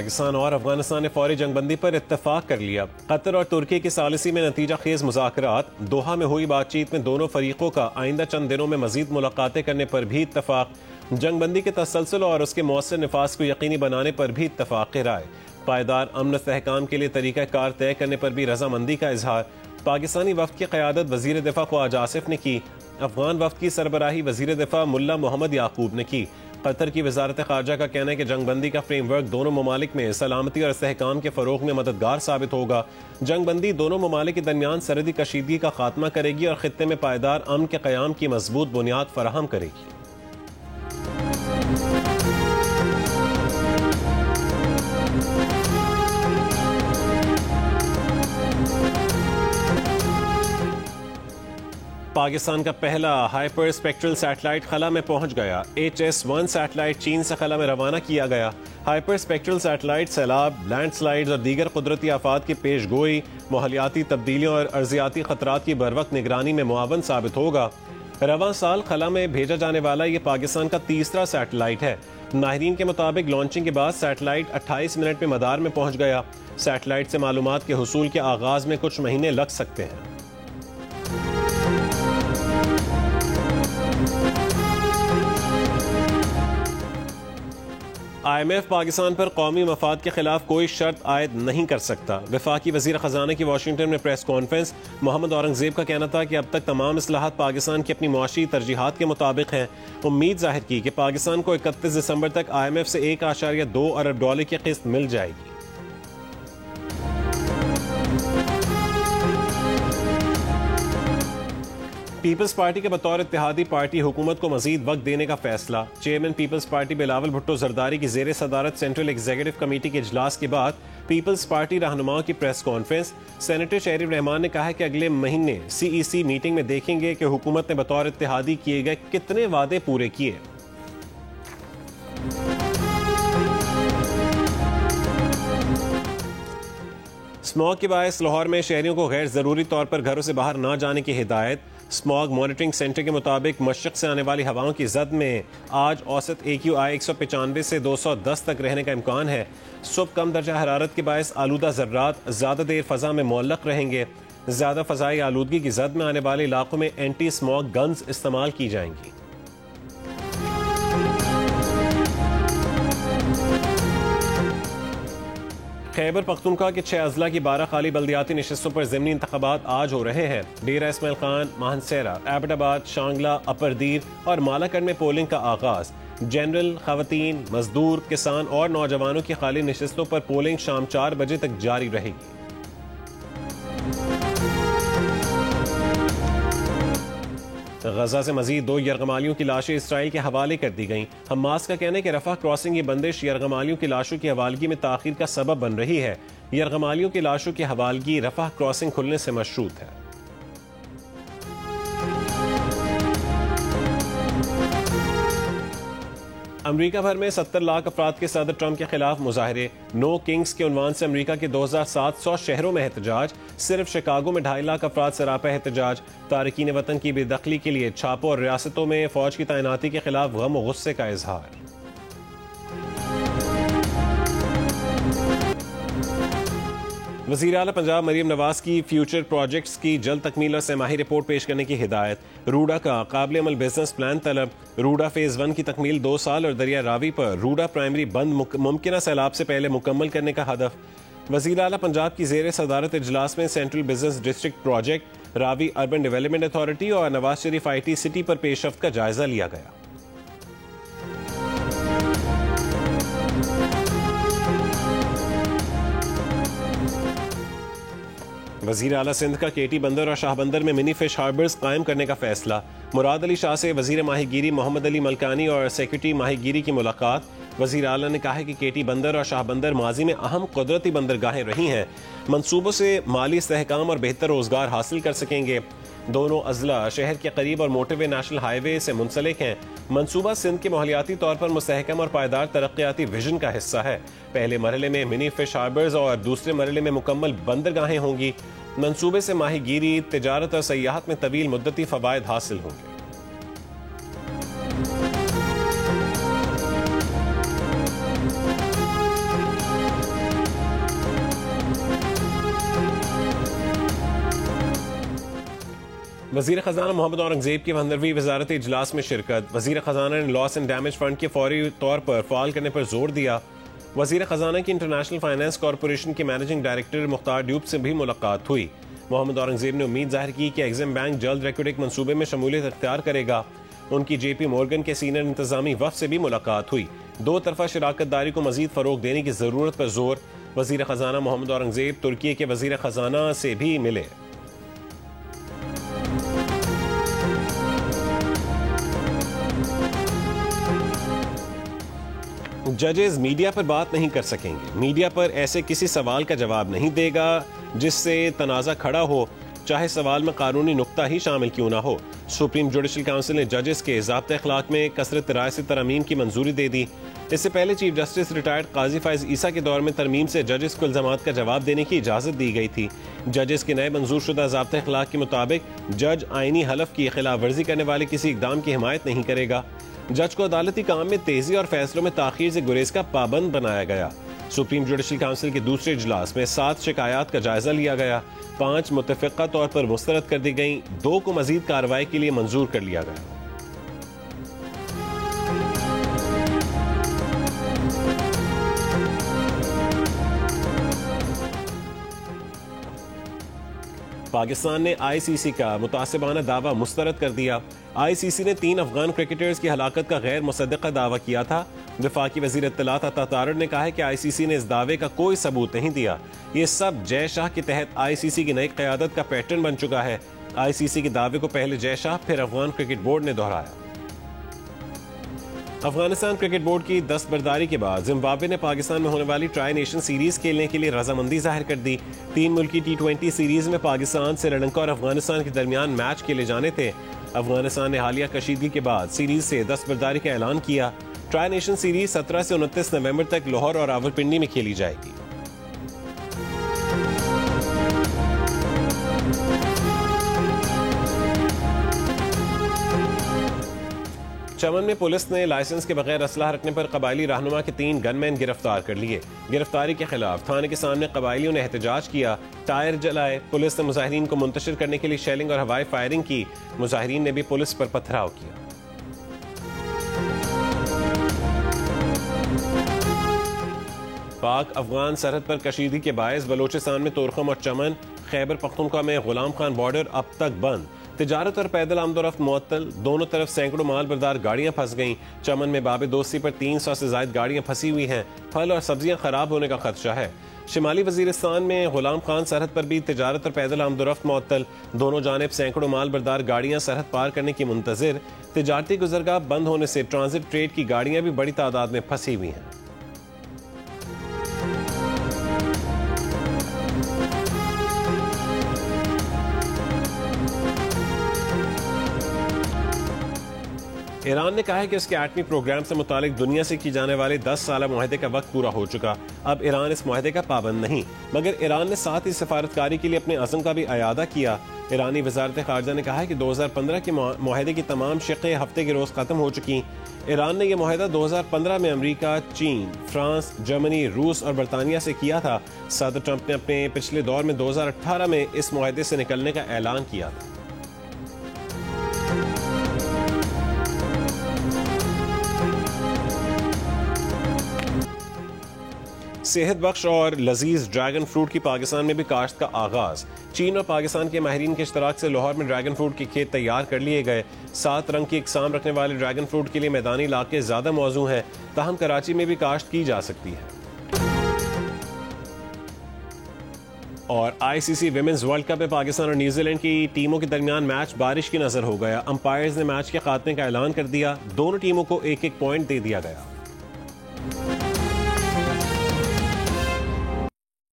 पाकिस्तान और अफगानिस्तान ने फौरी जंगबंदी पर इत्तेफाक कर लिया। कतर और तुर्की की सालिसी में नतीजा खेज मुज़ाकरात। दोहा में हुई बातचीत में दोनों फरीकों का आइंदा चंद दिनों में मजीद मुलाकातें करने पर भी इत्तेफाक। जंगबंदी के तसलसल और उसके मौसर निफाज को यकीनी बनाने पर भी इत्तेफाक राय। पायदार अमन इस्तेहकाम के लिए तरीका कार तय करने पर भी रजामंदी का इजहार। पाकिस्तानी वफ्द की क़यादत वज़ीर दिफा ख्वाजा आसिफ ने की। अफगान वफ्द की सरबराही वज़ीर दिफा मुल्ला मोहम्मद याकूब ने की। कतर की वजारत खारजा का कहना है कि जंगबंदी का फ्रेमवर्क दोनों ममालिक में सलामती और इस्तेहकाम के फरोग में मददगार साबित होगा। जंगबंदी दोनों ममालिक के दरमियान सरहदी कशीदगी का खात्मा करेगी और खित्ते में पायदार अमन के क़याम की मजबूत बुनियाद फराहम करेगी। पाकिस्तान का पहला हाइपर स्पेक्ट्रल सैटेलाइट खला में पहुंच गया। HS-1 सैटेलाइट चीन से खला में रवाना किया गया। हाइपर स्पेक्ट्रल सैटेलाइट सैलाब, लैंडस्लाइड्स और दीगर कुदरती आफात की पेश गोई, माहौलियाती तब्दीलियों और अर्जियाती खतरात की बरवक्त निगरानी में मुआवन साबित होगा। रवां साल खला में भेजा जाने वाला ये पाकिस्तान का तीसरा सैटेलाइट है। माहिरीन के मुताबिक लॉन्चिंग के बाद सैटेलाइट 28 मिनट में मदार में पहुंच गया। सैटेलाइट से मालूमात के हुसूल के आगाज में कुछ महीने लग सकते हैं। IMF पाकिस्तान पर कौमी मफाद के खिलाफ कोई शर्त आयद नहीं कर सकता। वफाकी वजीर खजाना की वाशिंगटन में प्रेस कॉन्फ्रेंस। मोहम्मद औरंगजेब का कहना था कि अब तक तमाम इस्लाहात पाकिस्तान की अपनी मुआशी तरजीहात के मुताबिक हैं। उम्मीद जाहिर की कि पाकिस्तान को 31 दिसंबर तक IMF से $1.2 अरब की किस्त मिल जाएगी। पीपल्स पार्टी के बतौर इत्तेहादी पार्टी हुकूमत को मजीद वक्त देने का फैसला। Chairman People's Party Bilawal Bhutto Zardari की जेर सदारत सेंट्रल एग्जीक्यूटिव कमेटी के इजलास के बाद पीपल्स पार्टी रहनुमाओं की प्रेस कॉन्फ्रेंस। सेनेटर शरीफ रहमान ने कहा है कि अगले महीने CEC मीटिंग में देखेंगे कि हुकूमत ने बतौर इत्तेहादी किए गए कितने वादे पूरे किए। स्मॉग के बायस लाहौर में शहरियों को गैर जरूरी तौर पर घरों से बाहर न जाने की हिदायत। स्मॉग मॉनिटरिंग सेंटर के मुताबिक मशरक से आने वाली हवाओं की जद में आज औसत AQI 195 से 210 तक रहने का इम्कान है। सुबह कम दर्जा हरारत के बायस आलूदा ज़र्रात ज़्यादा देर फ़ज़ा में मुअल्लक रहेंगे। ज़्यादा फ़ज़ाई आलूदगी की जद में आने वाले इलाकों में एंटी स्मॉग गन्स इस्तेमाल की जाएंगी। खैबर पख्तूनख्वा के 6 अजला की 12 खाली बल्दियाती नशस्तों पर ज़िमनी इंतखाबात आज हो रहे हैं। डेरा इस्माइल खान, मानसेरा, एबटाबाद, शांगला, अपरदीर और मालाकंड में पोलिंग का आगाज। जनरल, खवातीन, मजदूर, किसान और नौजवानों की खाली नशस्तों पर पोलिंग शाम 4 बजे तक जारी रहेगी। गजा से मजीद 2 यरगमालियों की लाशें इसराइल के हवाले कर दी गईं। हमास का कहना है कि रफा क्रॉसिंग की बंदिश यरगमालियों की लाशों की हवालगी में ताखीर का सबब बन रही है। यरगमालियों की लाशों की हवालगी रफा क्रॉसिंग खुलने से मशरूत है। अमरीका भर में 70 लाख अफराद के सदर ट्रंप के खिलाफ मुजाहरे। नो किंग्स के उन्वान से अमरीका के 2700 शहरों में एहतजाज। सिर्फ शिकागो में 2.5 लाख अफराद सरापा एहतजाज। तारकीन वतन की बेदखली के लिए छापों और रियासतों में फौज की तैनाती के खिलाफ गम और गुस्से का इजहार। वज़ीर आला पंजाब मरीम नवाज की फ्यूचर प्रोजेक्ट्स की जल्द तकमील और सहमाही रिपोर्ट पेश करने की हिदायत। रूडा का काबिल अमल बिजनेस प्लान तलब। रूडा फेज 1 की तकमील 2 साल और दरिया रावी पर रूडा प्राइमरी बंद मुमकिन सैलाब से पहले मुकम्मल करने का हदफ। वज़ीर आला पंजाब की जेर सदारत इजलास में central business district project, Ravi urban development authority और नवाज शरीफ IT सिटी पर पेशरफ्त का जायजा लिया गया। वज़ीर आला सिंध का केटी बंदर और शाह बंदर में मिनी फिश हार्बर्स कायम करने का फैसला। मुराद अली शाह से वज़ीर माहीगीरी मोहम्मद अली मलकानी और सेक्रेटरी माहीगीरी की मुलाकात। वज़ीर आला ने कहा है कि केटी बंदर और शाह बंदर माजी में अहम कुदरती बंदरगाहें रही हैं। मंसूबों से माली इस्तेहकाम और बेहतर रोजगार हासिल कर सकेंगे। दोनों अजला शहर के करीब और मोटरवे नेशनल हाईवे से मुंसलिक हैं। मंसूबा सिंध के माहौलियाती तौर पर मुस्तहकम और पायदार तरक्याती विजन का हिस्सा है। पहले मरहले में मिनी फिश हार्बर्स और दूसरे मरहले में मुकम्मल बंदरगाहें होंगी। मंसूबे से माहीगीरी, तिजारत और सयाहत में तवील मुद्दती फवायद हासिल होंगे। वज़ीर ख़जाना मोहम्मद औरंगज़ेब की 15वीं वज़ारती इजलास में शिरकत। वज़ीर ख़जाना ने लॉस एंड डैमेज फंड के फौरी तौर पर फ़ाल करने पर जोर दिया। वज़ीर ख़जाना की इंटरनेशनल फाइनेंस कॉरपोरेशन के मैनेजिंग डायरेक्टर मुख्तार ड्यूब से भी मुलाकात हुई। मोहम्मद औरंगज़ेब ने उम्मीद जाहिर की कि एग्जिम बैंक जल्द रेक्विडिक मनसूबे में शमूलियत इख्तियार करेगा। उनकी JP मोर्गन के सीनियर इंतजामी वफ़द से भी मुलाकात हुई। दो तरफा शराकत दारी को मजीद फ़रोग देने की ज़रूरत पर जोर। वज़ीर ख़जाना मोहम्मद औरंगज़ेब तुर्की के वज़ीर ख़जाना से भी मिले। जजेस मीडिया पर बात नहीं कर सकेंगे। मीडिया पर ऐसे किसी सवाल का जवाब नहीं देगा जिससे तनाज़ा खड़ा हो, चाहे सवाल में कानूनी नुक्ता ही शामिल क्यों ना हो। सुप्रीम जुडिशल काउंसिल ने जजेस के ज़ाब्ते अखलाक में कसरत राय से तरमीम की मंजूरी दे दी। इससे पहले चीफ जस्टिस रिटायर्ड काजी फाइज ईसा के दौर में तरमीम से जजेस को इल्जामात का जवाब देने की इजाज़त दी गई थी। जजेस के नए मंजूर शुदा ज़ाब्ते अखलाक के मुताबिक जज आईनी हलफ की खिलाफ वर्जी करने वाले किसी इकदाम की हिमायत नहीं करेगा। जज को अदालती काम में तेजी और फैसलों में ताखीर से गुरेज का पाबंद बनाया गया। सुप्रीम जुडिशल काउंसिल के दूसरे इजलास में 7 शिकायत का जायजा लिया गया। 5 मुतफ़िक़ा तौर पर मुस्तरद कर दी गई, 2 को मजीद कार्रवाई के लिए मंजूर कर लिया गया। पाकिस्तान ने ICC का मुतासिबाना दावा मुस्तरद कर दिया। ICC ने 3 अफगान क्रिकेटर्स की हलाकत का गैर मुसद्दक़ा दावा किया था। वफाकी वज़ीर इत्तलात अता तारड़ ने कहा है कि ICC ने इस दावे का कोई सबूत नहीं दिया। ये सब जय शाह के तहत ICC की नई क़यादत का पैटर्न बन चुका है। ICC के दावे को पहले जय शाह फिर अफगान क्रिकेट बोर्ड ने दोहराया। अफगानिस्तान क्रिकेट बोर्ड की दस्तबरदारी के बाद जिम्बाब्वे ने पाकिस्तान में होने वाली ट्राई नेशन सीरीज खेलने के लिए रजामंदी जाहिर कर दी। 3 मुल्की T20 सीरीज में पाकिस्तान, श्रीलंका और अफगानिस्तान के दरमियान मैच खेले जाने थे। अफगानिस्तान ने हालिया कशीदगी के बाद सीरीज से दस्तबरदारी का ऐलान किया। ट्राई नेशन सीरीज 17 से 29 नवंबर तक लाहौर और रावलपिंडी में खेली जाएगी। चमन में पुलिस ने लाइसेंस के बगैर असलाह रखने पर कबायली रहनुमा के 3 गनमैन गिरफ्तार कर लिए। गिरफ्तारी के खिलाफ थाने के सामने कबायलियों ने एहतजाज किया, टायर जलाए। पुलिस ने मुजाहिरीन को मुंतशिर करने के लिए शेलिंग और हवाई फायरिंग की। मुजाहिरीन ने भी पुलिस पर पथराव किया। पाक अफगान सरहद पर कशीदगी के बायस बलोचिस्तान में तोरखम और चमन, खैबर पख्तूनख्वा में गुलाम खान बॉर्डर अब तक बंद। तिजारत और पैदल आमदोरफ्त मुअत्तल, दोनों तरफ सैकड़ों माल बरदार गाड़ियां फंस गईं। चमन में बाबे दोस्ती पर 300 से ज्यादा गाड़ियां फंसी हुई हैं। फल और सब्जियां खराब होने का खदशा है। शिमाली वजीरिस्तान में गुलाम खान सरहद पर भी तिजारत और पैदल आमदोरफ्त मुअत्तल, दोनों जानिब सैकड़ों माल बरदार गाड़ियां सरहद पार करने की मुंतजिर। तिजारती गुजरगाह बंद होने से ट्रांजिट ट्रेड की गाड़ियां भी बड़ी तादाद में फंसी हुई हैं। ईरान ने कहा है कि उसके एटमी प्रोग्राम से मुतालिक दुनिया से की जाने वाले 10 साल मुआहदे का वक्त पूरा हो चुका। अब ईरान इस मुआहदे का पाबंद नहीं, मगर ईरान ने साथ ही सफारतकारी के लिए अपने अज़्म का भी अयादा किया। ईरानी वजारत खारजा ने कहा है कि 2015 के मुआहदे की तमाम शिक़ें हफ्ते के रोज़ ख़त्म हो चुकी। ईरान ने यह मुआहदा 2015 में अमरीका, चीन, फ्रांस, जर्मनी, रूस और बरतानिया से किया था। सदर ट्रंप ने अपने पिछले दौर में 2018 में इस मुआहदे से निकलने का ऐलान किया था। सेहत बख्श और लजीज ड्रैगन फ्रूट की पाकिस्तान में भी काश्त का आगाज। चीन और पाकिस्तान के माहिरीन के इश्तराक से लाहौर में ड्रैगन फ्रूट के खेत तैयार कर लिए गए। 7 रंग की इकसाम रखने वाले ड्रैगन फ्रूट के लिए मैदानी इलाके ज्यादा मौजू हैं, ताहम कराची में भी काश्त की जा सकती है। और ICC विमेंस वर्ल्ड कप में पाकिस्तान और न्यूजीलैंड की टीमों के दरमियान मैच बारिश की नजर हो गया। अंपायर्स ने मैच के खात्मे का ऐलान कर दिया। दोनों टीमों को 1-1 पॉइंट दे दिया गया।